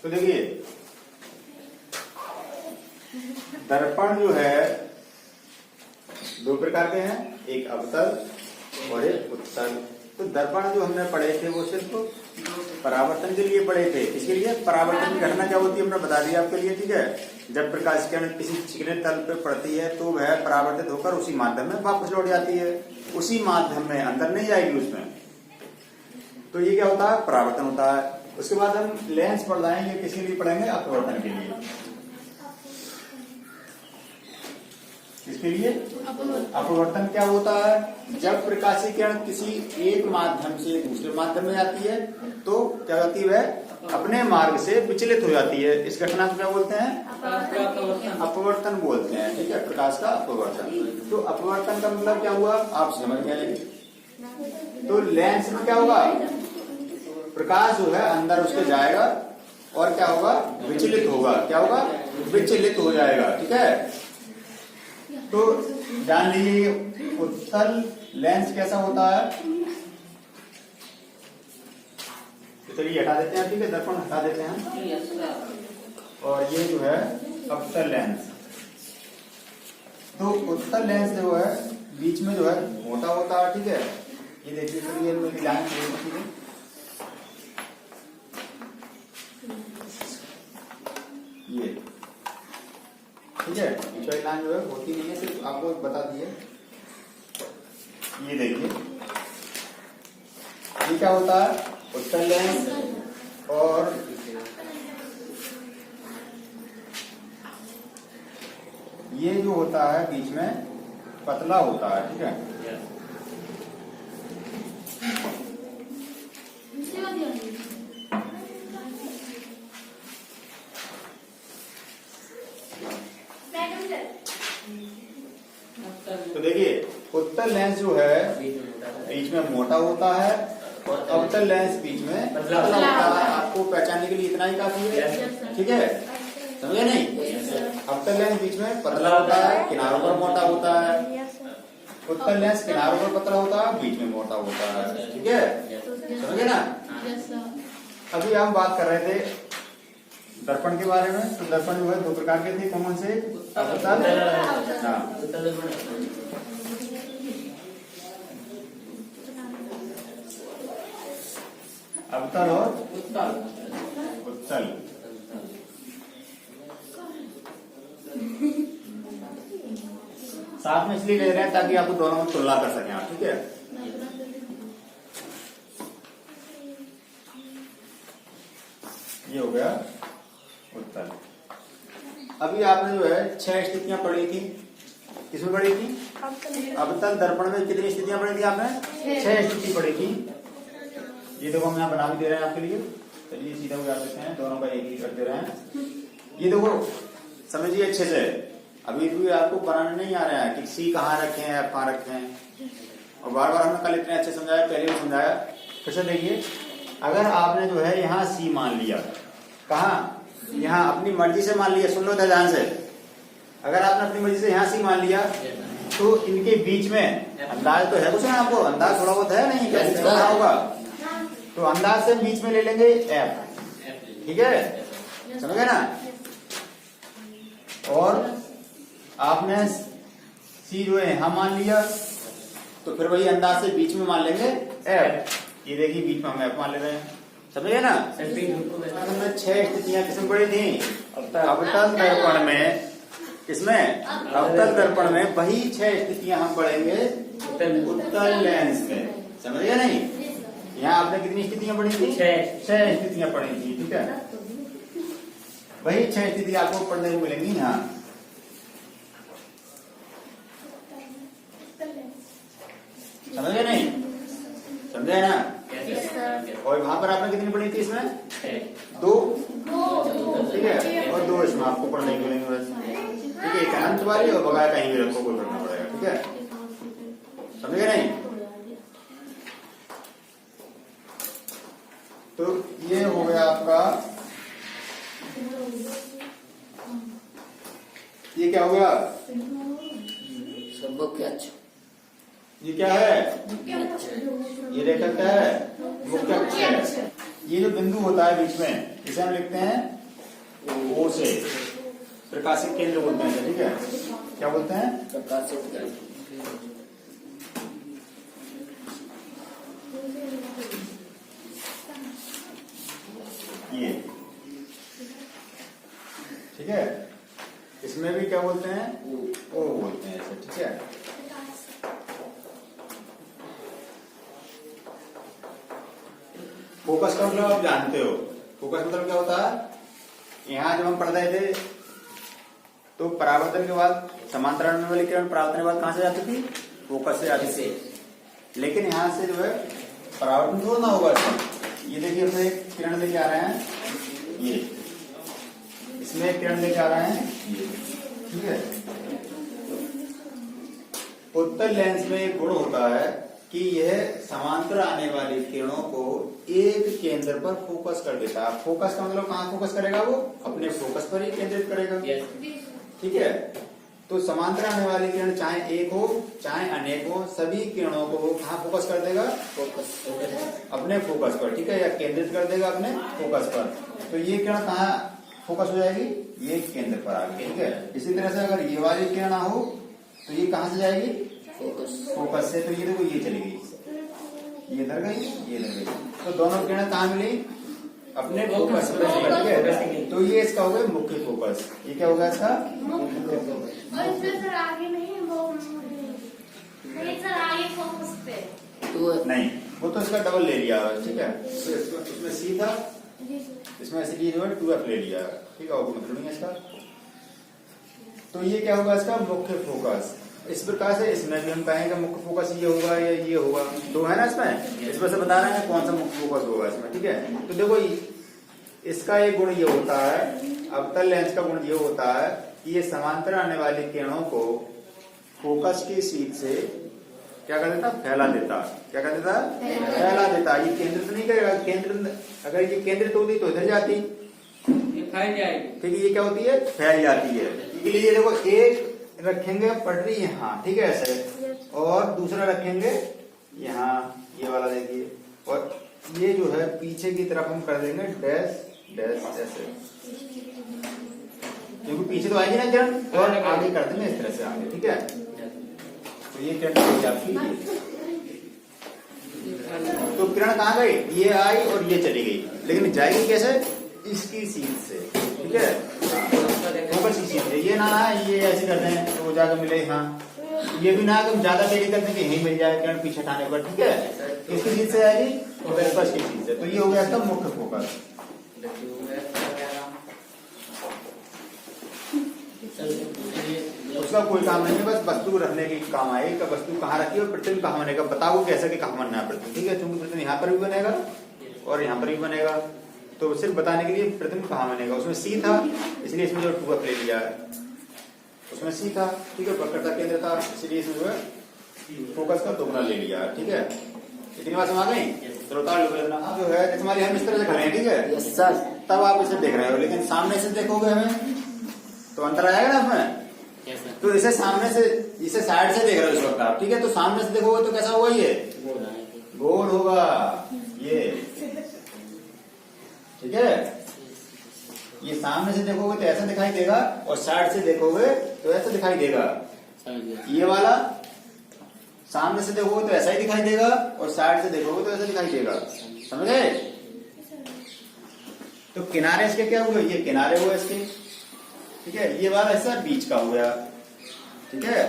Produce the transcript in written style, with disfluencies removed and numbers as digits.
तो देखिए दर्पण जो है दो प्रकार के हैं, एक अवतल और एक उत्तल। तो दर्पण जो हमने पढ़े थे वो सिर्फ परावर्तन के लिए पढ़े थे। इसके लिए परावर्तन की घटना क्या होती है हमने बता दिया आपके लिए, ठीक है। जब प्रकाश किरण किसी चिकने तल पे पड़ती है तो वह परावर्तित होकर उसी माध्यम में वापस लौट जाती है, उसी माध्यम में, अंदर नहीं जाएगी उसमें। तो ये क्या होता है, परावर्तन होता है। उसके बाद हम लेंस पढ़ जाएंगे, किसके लिए पढ़ेंगे, अपवर्तन के लिए। इसके लिए अपवर्तन क्या होता है, जब प्रकाशीय किरण किसी एक माध्यम से दूसरे माध्यम में जाती है तो क्या होती है, वह अपने मार्ग से विचलित हो जाती है। इस घटना को क्या बोलते हैं, अपवर्तन बोलते हैं, ठीक है, प्रकाश का अपवर्तन। तो अपवर्तन का मतलब क्या हुआ आप समझ गए। तो लेंस में क्या होगा, प्रकाश जो है अंदर उसके जाएगा और क्या होगा, विचलित होगा। क्या होगा, विचलित हो जाएगा, ठीक है। तो जान लीजिए उत्तल लेंस कैसा होता है। तो चलिए हटा देते हैं, ठीक है, दर्पण हटा देते हैं। और ये जो है अवतल लेंस। तो उत्तल लेंस जो है बीच में जो है मोटा होता है, ठीक है। ये देखिए, चलिए मेरी लाइन है, ये ठीक है, ऊंचाई लाइन जो है होती नहीं है, सिर्फ आपको बता दिए। ये देखिए ये क्या होता है, उत्तल लेंस। और ये जो होता है बीच में पतला होता है, ठीक है। तो देखिए उत्तल लेंस जो है बीच में मोटा होता है और अवतल लेंस बीच में पतला होता है। आपको पहचानने के लिए इतना ही काफी है, ठीक है, समझे नहीं। अवतल लेंस बीच में पतला होता है, किनारों पर मोटा होता है। उत्तल लेंस किनारों पर पतला होता है, बीच में मोटा होता है, ठीक है, समझे ना। अभी हम बात कर रहे थे दर्पण के बारे में। तो दर्पण जो है दो प्रकार के थे, कौन से, अवतल, अवतल और उत्तल। साथ में इसलिए ले रहे हैं ताकि आप दोनों में तुलना कर सकें आप, ठीक है। ये हो गया उत्तल। अभी आपने जो है 6 स्थितियां पढ़ी थी, किसमें पढ़ी थी, अवतल दर्पण में कितनी स्थितियां पढ़ी थी आपने, 6 स्थिति पढ़ी थी। ये देखो हम यहाँ बना भी दे रहे हैं आपके लिए, चलिए सीधा उतार देते हैं, दोनों का एक ही कर दे रहे हैं। ये देखो समझिए अच्छे से, अभी भी आपको बनाने नहीं आ रहा है कि सी कहाँ रखे हैं, एफ कहाँ रखे हैं। और बार बार हमने कल इतने अच्छे समझाया, पहले भी समझाया। फिर से देखिए, अगर आपने जो है यहाँ सी मान लिया, कहा यहाँ अपनी मर्जी से मान लिया, सुन लो ध्यान से। अगर आपने अपनी मर्जी से यहाँ सी मान लिया तो इनके बीच में अंदाज तो है कुछ ना, आपको अंदाज थोड़ा बहुत है नहीं, कैसे करना होगा। तो अंदाज से बीच में ले लेंगे एफ, ठीक है, समझ गए ना। और आपने सी जो है यहाँ मान लिया तो फिर वही अंदाज से बीच में मान लेंगे एफ। ये देखिए बीच में हम एफ मान ले रहे हैं, समझे ना। 6 स्थितियां किसमें पड़ी थी, अवतल दर्पण में। किसमें, अवतल दर्पण में वही 6 स्थितियां हम पढ़ेंगे उत्तल लेंस में, समझ गए नहीं। यहाँ आपने कितनी स्थितियां पढ़ी थी, 6 स्थितियां पढ़ी थी, ठीक है। वही 6 स्थिति आपको पढ़ने को मिलेंगी यहाँ, समझ गए नहीं, समझे ना। और वहां पर आपने कितनी पढ़ी थी, इसमें 2, ठीक है, और 2 इसमें आपको पढ़ने को मिलेंगे बस, ठीक है। एक अनंत वाली और बगैर कहीं भी रखो, कोई पढ़ना पड़ेगा, ठीक है, समझ गए नहीं। तो ये हो गया आपका, ये क्या हो गया, ये क्या है, ये रेखा क्या है, मुख्य अक्ष है। ये जो बिंदु होता है बीच में, इसे हम लिखते हैं ओ से, प्रकाशिक केंद्र बोलते हैं, ठीक है। क्या बोलते हैं? प्रकाशिक। ये ठीक है। इसमें भी क्या बोलते हैं? ओ बोलते हैं इसे, ठीक है। फोकस का मतलब आप जानते हो, फोकस मतलब क्या होता है? यहाँ जब हम पढ़ रहे थे तो परावर्तन के बाद समांतराल वाली किरण परावर्तन के बाद कहां से जाती थी? फोकस से आती थी। लेकिन यहाँ से जो है परावर्तन थोड़ा ना होगा इसमें। ये देखिए अपने एक किरण लेके आ रहे हैं, ये इसमें एक किरण लेके आ रहे हैं, ये ठीक है। उत्तल लेंस में एक गुण होता है कि यह समांतर आने वाली किरणों को एक केंद्र पर फोकस कर देता है। फोकस का मतलब कहाँ फोकस करेगा? वो अपने फोकस पर ही केंद्रित करेगा, ठीक है। तो समांतर आने वाली किरण चाहे एक हो चाहे अनेक हो, सभी किरणों को वो कहाँ फोकस कर देगा? अपने फोकस पर, ठीक है, या केंद्रित कर देगा अपने फोकस पर। तो ये किरण कहाँ फोकस हो जाएगी? ये केंद्र पर आ गई, ठीक है। इसी तरह से अगर ये वाली किरण हो तो ये कहाँ से जाएगी? फोकस से। तो ये देखो ये चली गई, ये इधर गई, ये इधर गई, तो दोनों किरण कहाँ मिली? अपने फोकस पर, ठीक है। तो ये इसका हो गया मुख्य फोकस। ये क्या होगा इसका? सर आगे नहीं, वो नहीं सर, आगे फोकस पे नहीं, वो तो इसका डबल ले लिया, ठीक है। तो इसमें सी था, इसमें ऐसे जो है 2F ले लिया, ठीक है, वो मतलब नहीं है इसका। तो ये क्या होगा? इसका मुख्य फोकस। इस प्रकार से इसमें भी हम कहेंगे मुख्य फोकस ये होगा या ये होगा, दो है ना इसमें से बता रहे हैं कौन सा मुख्य फोकस होगा इसमें, ठीक है। तो देखो इसका एक गुण ये होता है, अवतल लेंस का गुण ये होता है कि ये समांतर आने वाली किरणों को फोकस की सीध से क्या कर देता? फैला देता। क्या कर देता? फैला देता। ये केंद्रित नहीं करेगा। केंद्र अगर ये केंद्रित होती तो इधर जाती, फैल जाएगी, ठीक है। ये क्या होती है? फैल जाती है। इसके लिए देखो एक रखेंगे पटरी यहाँ, ठीक है, ऐसे, और दूसरा रखेंगे यहाँ, ये वाला देखिए, और ये जो है पीछे की तरफ हम कर देंगे डैश डैश ऐसे, क्योंकि पीछे तो आएगी ना किरण, और आगे कर देंगे इस तरह से आगे, ठीक है। तो ये किरण आपकी, तो किरण कहाँ गई? ये आई और ये चली गई, लेकिन जाएगी कैसे? इसकी सीध से, ठीक है, फोकस की सीध से। ये ना ये ऐसे कर दें तो वो जाकर मिले, हाँ। ये भी ना कि हम ज्यादा देरी करते कि यहीं मिल जाए किरण पीछे हटाने पर, ठीक है। किसकी सीध से आएगी? फोकस की सीध से। तो ये हो गया इसका मुख्य फोकस। उसका कोई काम नहीं है, बस वस्तु रखने के काम आए कि वस्तु कहाँ रखी और प्रतिबिंब कहाँ बनेगा, बताओ कैसे कि कहाँ बनना है प्रतिबिंब, ठीक है। क्योंकि प्रतिबिंब यहाँ पर भी बनेगा और यहाँ पर भी बनेगा, तो सिर्फ बताने के लिए प्रतिबिंब कहाँ बनेगा। उसमें सी था, इसलिए इसमें जो 2F ले लिया है, उसमें सी था, ठीक है, वक्रता केंद्र था, इसलिए इसमें जो है फोकस का दोगुना ले लिया, ठीक है। इतनी बात समझ गई? चलो जो है हमारी हम इस तरह से कर रहे हैं, ठीक है सर, तब आप इसे देख रहे हो, लेकिन सामने से देखोगे हमें तो अंतर आएगा ना उसमें। तो इसे सामने से, इसे साइड से देख रहे हो इस वक्त आप, ठीक है। तो सामने से देखोगे तो कैसा होगा? ये गोल होगा, ये, ठीक है। ये सामने से देखोगे तो ऐसा दिखाई देगा, और साइड से देखोगे तो ऐसा दिखाई देगा। ये वाला सामने से देखोगे तो ऐसा ही दिखाई देगा, और साइड से देखोगे तो ऐसा दिखाई देगा, समझ गए? तो किनारे इसके क्या हुए? ये किनारे हुए इसके, ठीक है। ये वाला हिस्सा बीच का हो गया, ठीक है।